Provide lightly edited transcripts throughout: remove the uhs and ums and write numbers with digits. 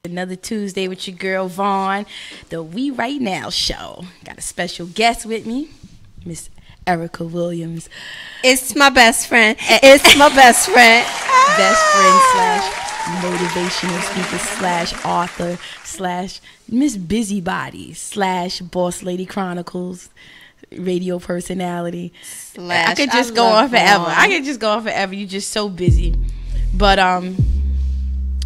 Another Tuesday with your girl Vaughn, the We Right Now show. Got a special guest with me, Miss Erica Williams. It's my best friend. It's my best friend. Best friend slash motivational speaker slash author slash Miss Busybody slash Boss Lady Chronicles radio personality. I could just go on forever. I could just go on forever. You're just so busy. But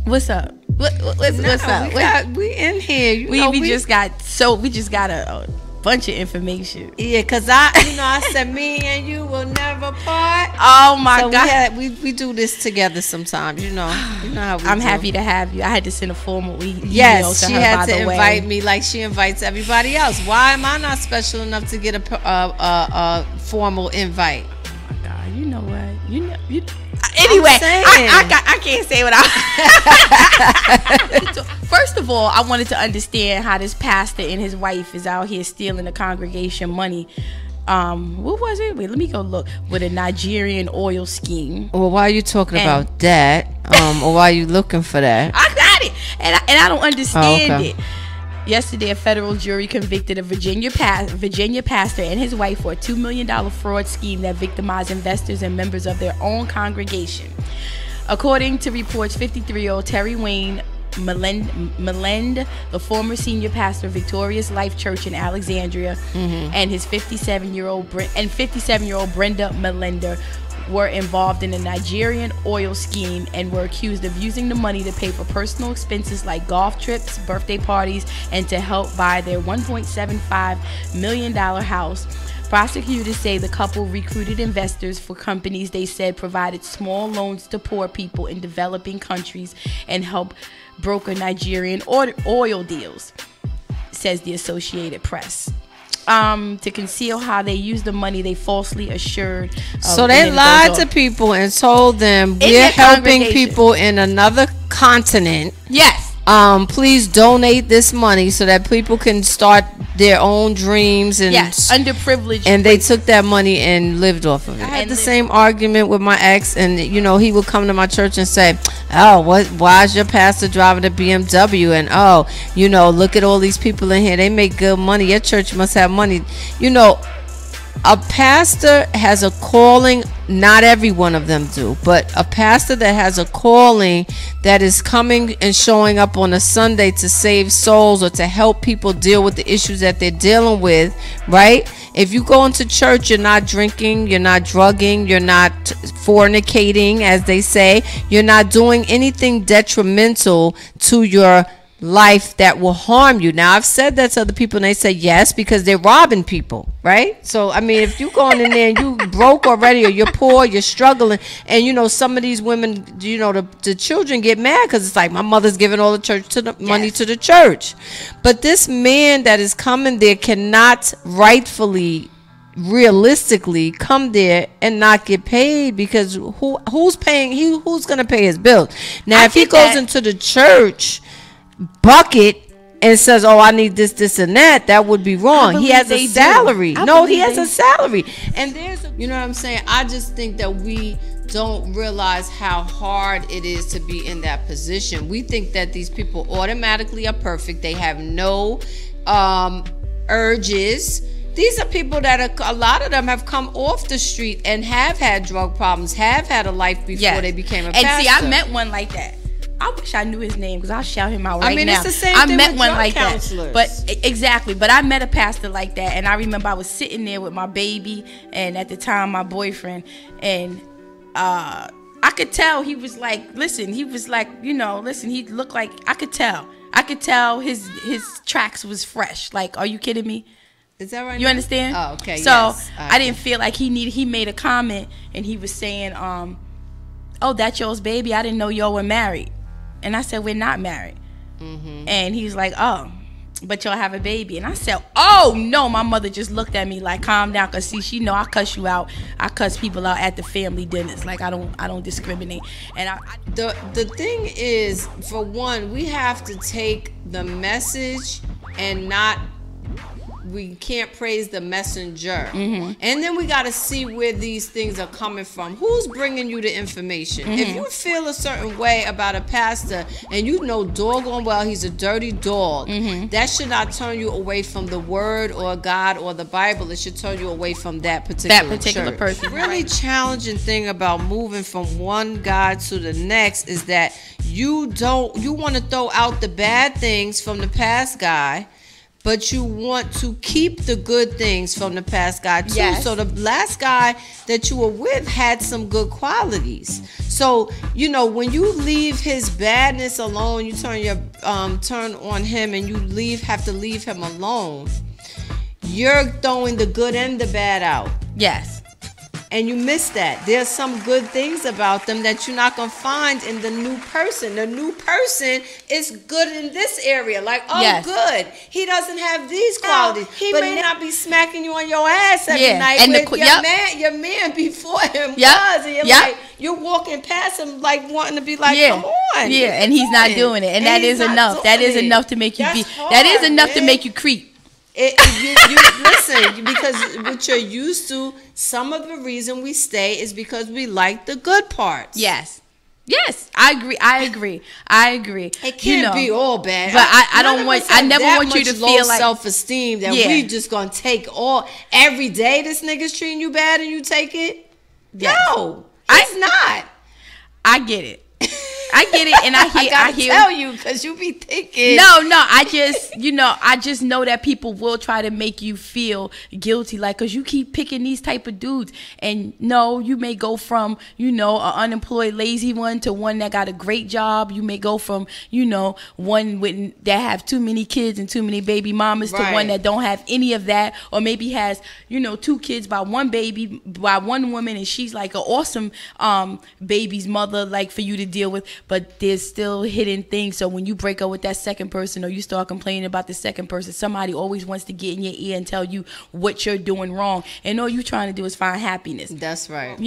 what's up? What's up? We in here. We just got a bunch of information. Yeah, cause I said me and you will never part. Oh my God, we do this together sometimes. You know how we I'm do. happy to have you. I had to send a formal email Yes, to she her, had by to the invite way. me like she invites everybody else. Why am I not special enough to get a formal invite? Oh my God, you know what? Anyway, I can't say what I. First of all, I wanted to understand how this pastor and his wife is out here stealing the congregation money. What was it? Wait, let me go look. With a Nigerian oil scheme. Well, why are you talking about that? Or why are you looking for that? I got it, and I don't understand it. Yesterday, a federal jury convicted a Virginia pastor and his wife for a $2 million fraud scheme that victimized investors and members of their own congregation. According to reports, 53-year-old Terry Wayne Melend, the former senior pastor of Victorious Life Church in Alexandria, and his 57-year-old Brenda Melender were involved in a Nigerian oil scheme and were accused of using the money to pay for personal expenses like golf trips, birthday parties, and to help buy their $1.75 million house. Prosecutors say the couple recruited investors for companies they said provided small loans to poor people in developing countries and helped broker Nigerian oil deals, says the Associated Press. To conceal how they used the money they falsely assured. So they lied to people and told them we're helping people in another continent. Yes. Please donate this money so that people can start their own dreams and underprivileged. And they took that money and lived off of it. I had the same argument with my ex, and he would come to my church and say, "Oh, why is your pastor driving a BMW?" And look at all these people in here. They make good money. Your church must have money. A pastor has a calling. Not every one of them do, but a pastor that has a calling that is coming and showing up on a Sunday to save souls or to help people deal with the issues that they're dealing with, right? If you go into church, you're not drinking, you're not drugging, you're not fornicating, as they say. You're not doing anything detrimental to your life that will harm you. Now, I've said that to other people and they say yes, because they're robbing people, right? So I mean, if you going in there and you broke already, or you're poor, you're struggling, and some of these women, the children get mad because it's like, my mother's giving all the money to the church. But this man that is coming there cannot rightfully, realistically come there and not get paid, because who's paying? Who's gonna pay his bills? Now, if he goes into the church bucket and says, "Oh, I need this and that," would be wrong. He has a salary. He has a salary. And there's what I'm saying? I just think that we don't realize how hard it is to be in that position. We think that these people automatically are perfect. They have no urges. These are people that a lot of them have come off the street and have had drug problems, have had a life before they became a pastor. And see, I met one like that. I wish I knew his name, because I'll shout him out right now. I mean, it's the same thing met with one drug like counselors. That. Exactly. But I met a pastor like that, and I remember I was sitting there with my baby, and at the time my boyfriend, and I could tell he was like, listen, he looked like, I could tell his tracks was fresh. Like, are you kidding me? Is that right? You understand? Oh, okay. So yes. I didn't feel like he made a comment, and he was saying, "Oh, that's yours, baby. I didn't know y'all were married." And I said, "We're not married." And he was like, "Oh, but y'all have a baby." And I said, "Oh no!" My mother just looked at me like, "Calm down," cause see, she know I cuss you out. I cuss people out at the family dinners. Like, I don't discriminate. And the thing is, for one, we have to take the message and not praise the messenger. And then we got to see where these things are coming from. Who's bringing you the information? If you feel a certain way about a pastor and you know doggone well he's a dirty dog, that should not turn you away from the word or God or the Bible. It should turn you away from that particular person. Really challenging thing about moving from one God to the next is that you want to throw out the bad things from the past guy, but you want to keep the good things from the past guy too. Yes. So the last guy that you were with had some good qualities. So, you know, when you leave his badness alone, you turn on him and you have to leave him alone, you're throwing the good and the bad out. Yes. And you miss that. There's some good things about them that you're not going to find in the new person. The new person is good in this area. Like, good. He doesn't have these qualities. He may not be smacking you on your ass every night. And your man before him was. And you're like, you're walking past him like wanting to be like, come on. Yeah, and he's not doing it. And that is enough. That is enough to make you that is enough to make you creep. Listen, because what you're used to, some of the reason we stay is because we like the good parts. Yes, I agree. It can't be all bad. But I never want you to feel like self-esteem that we just gonna take all every day. This nigga's treating you bad and you take it. Yes. No, it's not. I get it. And I hear tell you because you be thinking. No, I just know that people will try to make you feel guilty, like, because you keep picking these type of dudes. And no, you may go from, an unemployed lazy one to one that got a great job. You may go from, one that have too many kids and too many baby mamas to one that don't have any of that, or maybe has, 2 kids by one baby, by one woman, and she's like an awesome baby's mother, like, for you to deal with. But there's still hidden things. So when you break up with that second person, or you start complaining about the second person, somebody always wants to get in your ear and tell you what you're doing wrong. And all you're trying to do is find happiness. That's right.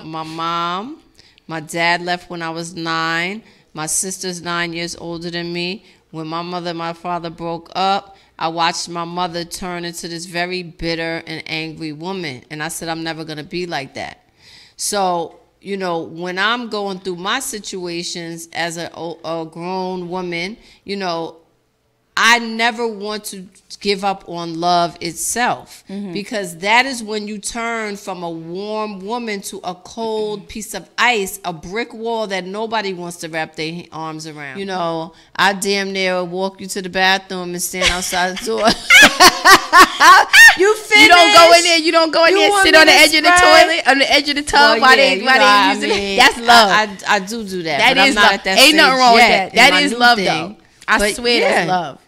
My mom, my dad left when I was 9. My sister's 9 years older than me. When my mother and my father broke up, I watched my mother turn into this very bitter and angry woman. And I said, I'm never going to be like that. So, when I'm going through my situations as a grown woman, I never want to give up on love itself, because that is when you turn from a warm woman to a cold piece of ice, a brick wall that nobody wants to wrap their arms around. I damn near walk you to the bathroom and stand outside the door. You finished? You don't go in there. You don't go in there and sit on the edge of the toilet, on the edge of the tub while they using it. That's love. I do that. That but is I'm not love. At that Ain't nothing wrong with that. That is love, thing. though. I swear that's love.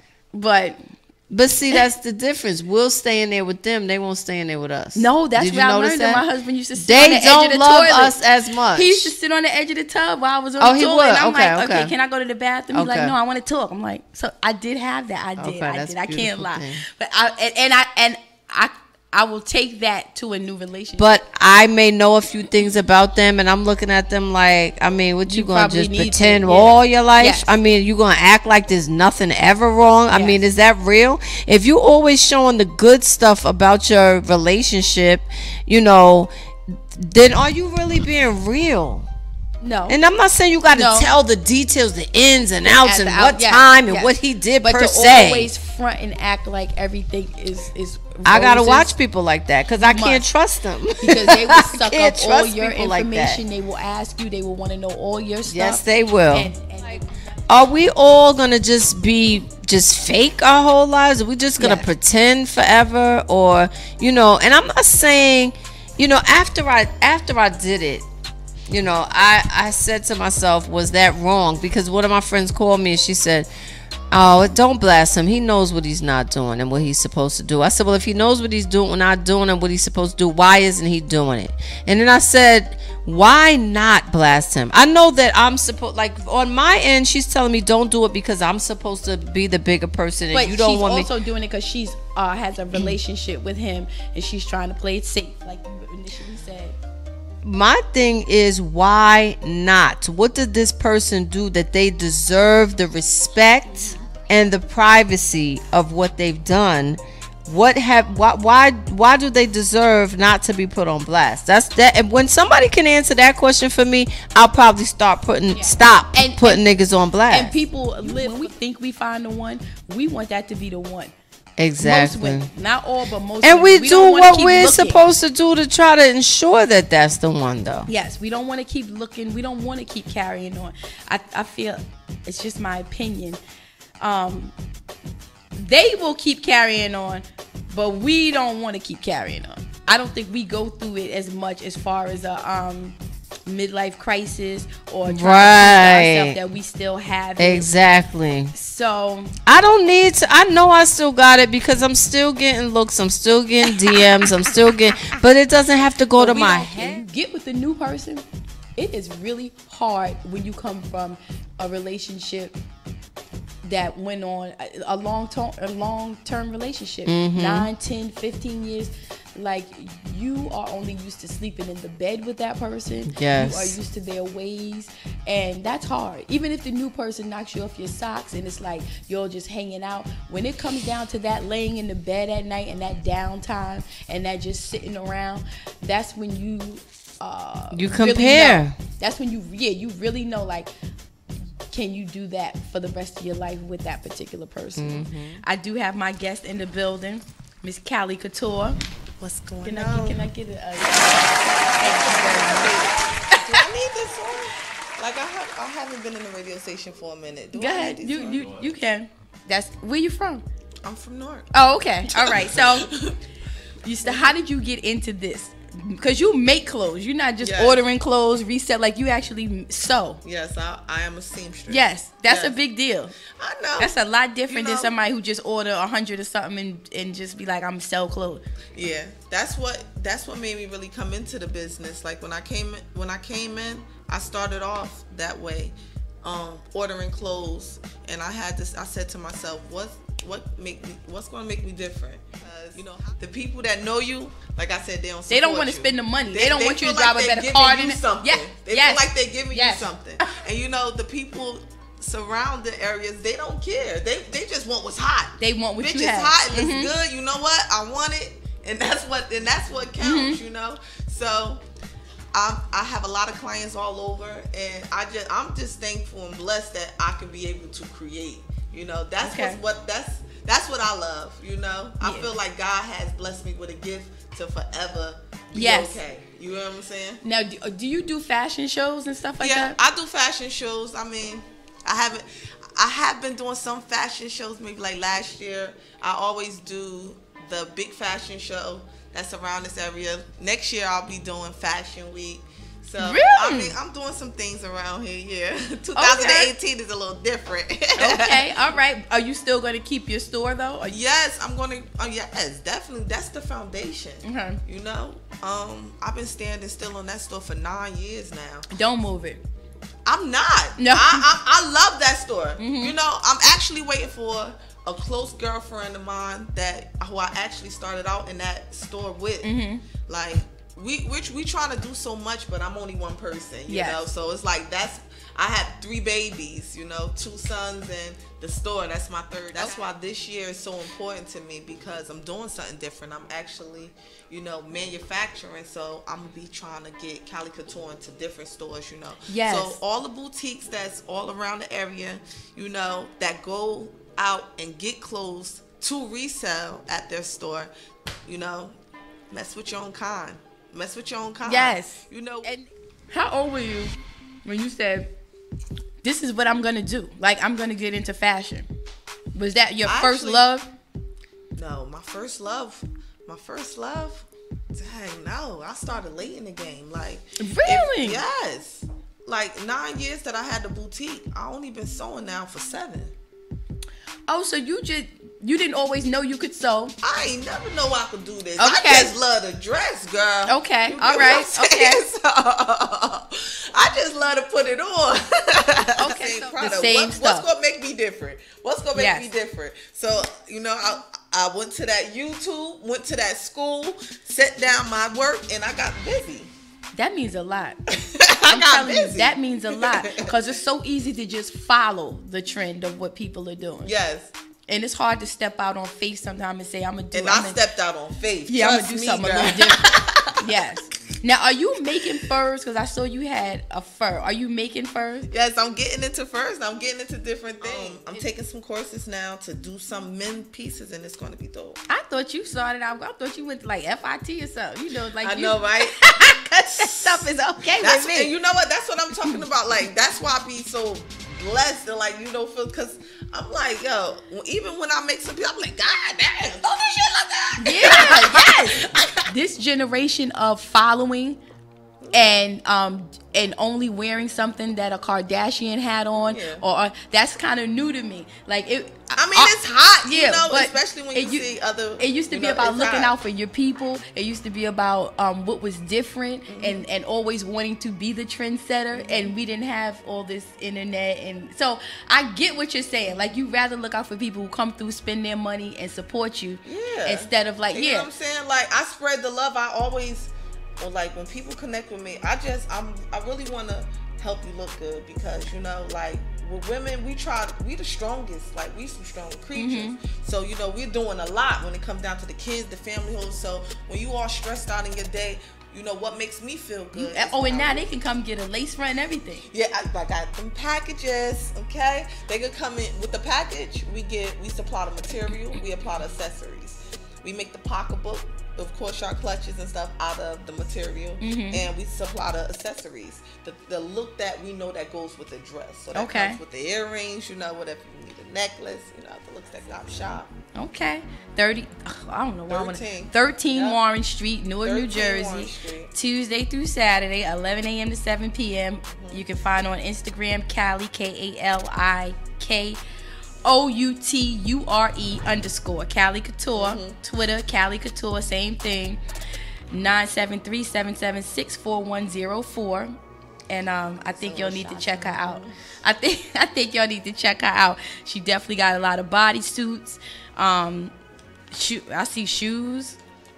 But see, that's the difference. We'll stay in there with them. They won't stay in there with us. No, that's where I learned that my husband used to sit on the edge of the toilet. They don't love us as much. He used to sit on the edge of the tub while I was on the toilet. And I'm like, okay, can I go to the bathroom? He's like, no, I want to talk. I'm like, so I did have that. I did. I can't lie. Thing. But I will take that to a new relationship. But I may know a few things about them, and I'm looking at them like, what you gonna just pretend all your life? Yes. You gonna act like there's nothing ever wrong? Yes. Is that real? If you always showing the good stuff about your relationship, then are you really being real? No. And I'm not saying you got to tell the details, the ins and outs, and what time and what he did but per to se. Always front and act like everything is roses. I got to watch people like that because I can't trust them. Because they will suck up all your information. Like, they will ask you. They will want to know all your stuff. Yes, they will. Are we all going to just be fake our whole lives? Are we just going to pretend forever? Or, and I'm not saying, after I did it, I said to myself, was that wrong? Because one of my friends called me and she said, oh, don't blast him. He knows what he's not doing and what he's supposed to do. I said, well, if he knows what he's doing, not doing, and what he's supposed to do, why isn't he doing it? And then I said, why not blast him? I know that I'm supposed, like, on my end, she's telling me don't do it because I'm supposed to be the bigger person, and but you don't want me. She's also doing it because she's has a relationship with him, and she's trying to play it safe, like you initially said. My thing is, why not? What did this person do that they deserve the respect and the privacy of what they've done why do they deserve not to be put on blast? That's that. And when somebody can answer that question for me, I'll probably stop putting niggas on blast. And people when we think we find the one, we want that to be the one. Exactly. Most women, not all, but most. And women. we do what we're supposed to do to try to ensure that that's the one, though. Yes, we don't want to keep looking. We don't want to keep carrying on. I feel it's just my opinion. They will keep carrying on, but we don't want to keep carrying on. I don't think we go through it as much as far as a midlife crisis or trying to prove ourselves that we still have it. Exactly. So I don't need to. I know I still got it because I'm still getting looks. I'm still getting DMs. I'm still getting, but it doesn't have to go to my head. Get with the new person. It is really hard when you come from a relationship that went on a long-term relationship, 9, 10, 15 years. Like, you are only used to sleeping in the bed with that person. Yes. You are used to their ways, and that's hard. Even if the new person knocks you off your socks and it's like you're just hanging out, when it comes down to that laying in the bed at night and that downtime and that just sitting around, that's when you compare. Really know. That's when you really know, like, can you do that for the rest of your life with that particular person? I do have my guest in the building, Miss Kouture. What's going on? Can I get it? Do I need this one? Like, I haven't been in the radio station for a minute. Go ahead. You can. That's where you from? I'm from Newark. Oh, okay. All right. So, how did you get into this? Because you make clothes. You're not just ordering clothes, resell. Like, you actually sew. Yes, I am a seamstress. Yes, that's a big deal. I know. That's a lot different than somebody who just order 100 or something and just be like, I'm sell clothes. Yeah, that's what made me really come into the business. Like, when I came in, I started off that way, ordering clothes, and I said to myself, what's going to make me different? The people that know you, like I said, they don't want to spend the money. They don't want you to like drive a better car than something. Yeah. They feel like they're giving you something. And the people surrounding areas, they don't care. They just want what's hot. They want what you Bitch, have. it's hot. It looks good. You know what? I want it, and that's what counts. So I have a lot of clients all over, and I'm just thankful and blessed that I can be able to create. That's what I love. I feel like God has blessed me with a gift to forever be okay. You know what I'm saying? Now, do you do fashion shows and stuff like that? Yeah, I do fashion shows. I mean, I have been doing some fashion shows. Maybe like last year, I always do the big fashion show that's around this area. Next year, I'll be doing Fashion Week. So, really? I mean, I'm doing some things around here. Yeah, 2018 is a little different. Okay, all right. Are you still going to keep your store though? Yes, I'm going to. Yes, definitely. That's the foundation. I've been standing still on that store for 9 years now. Don't move it. I'm not. No, I love that store. I'm actually waiting for a close girlfriend of mine who I actually started out in that store with. Like. We trying to do so much, but I'm only one person, you know. So it's like I have 3 babies, 2 sons, and the store. That's my third. That's why this year is so important to me, because I'm doing something different. I'm actually, manufacturing. So I'm gonna be trying to get Kouture into different stores, Yes. So all the boutiques that's all around the area, that go out and get clothes to resell at their store, mess with your own kind. Mess with your own kind. Yes. And how old were you when you said, this is what I'm going to do? Like, I'm going to get into fashion. Was that your first love? No, my first love. Dang, no. I started late in the game. Like, really? Yes. Like 9 years that I had the boutique. I only been sewing now for 7. Oh, so you didn't always know you could sew? I ain't never know I could do this. Okay. I just love to dress, girl. Okay, all right. Okay. So, I just love to put it on. Okay, the same stuff. What's gonna make me different? So, I went to that YouTube, went to that school, set down my work, and I got busy. That means a lot. I'm telling you, that means a lot, because it's so easy to just follow the trend of what people are doing. Yes. And it's hard to step out on faith sometimes and say, I'm going to do it. And I stepped out on faith. Yeah, I'm going to do something a little different. Yes. Now, are you making furs? Because I saw you had a fur. Are you making furs? Yes, I'm getting into furs. I'm getting into different things. I'm taking some courses now to do some men pieces, and it's going to be dope. I thought you started out. I thought you went to like FIT or something. You know, like I know, right? Because that stuff is okay with me. And you know what? That's what I'm talking about. Like, that's why I be so blessed and like, you know, feel, because I'm like, yo, even when I make some people, I'm like, God damn, don't this shit like that? Yeah, yes. This generation of following and only wearing something that a Kardashian had on, or that's kind of new to me. Like it. I mean, it's hot, yeah, you know, but especially when you see other. It used to be about looking out for your people. It used to be about what was different and always wanting to be the trendsetter. And we didn't have all this internet, and so I get what you're saying. Like, you rather look out for people who come through, spend their money, and support you, instead of like, you know what I'm saying? Like, I spread the love. I always, or like when people connect with me, I really want to help you look good, because you know, like, with women, we the strongest. Like, we some strong creatures. So, you know, we're doing a lot when it comes down to the kids, the family home. So when you are stressed out in your day, you know what makes me feel good. And now they can come get a lace front and everything. Yeah, I got them packages. Okay, they could come in with the package. We supply the material. We apply the accessories. We make the pocketbook, of course, our clutches and stuff out of the material, and we supply the accessories, the look that we know that goes with the dress. So that comes with the earrings, you know, whatever you need, a necklace, you know, the looks that got shop. Okay, 30. I don't know why 13. 13 Warren Street, Newark, New Jersey, Tuesday through Saturday, 11 a.m. to 7 p.m. You can find on Instagram Cali, KALIK. OUTURE_ Cali Kouture. Twitter Cali Kouture, same thing. 973-776-4104. And I think y'all need to check her out. I think y'all need to check her out. She definitely got a lot of bodysuits. I see shoes.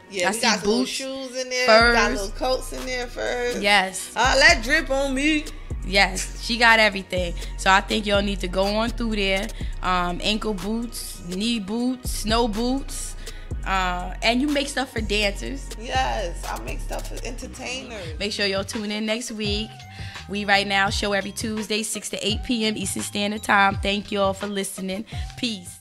Yeah, we got boots, shoes in there. Furs. We got little coats in there, furs. Yes. Let drip on me. Yes, she got everything. So I think y'all need to go on through there. Ankle boots, knee boots, snow boots. And you make stuff for dancers. Yes, I make stuff for entertainers. Make sure y'all tune in next week. We right now show every Tuesday, 6 to 8 p.m. Eastern Standard Time. Thank y'all for listening. Peace.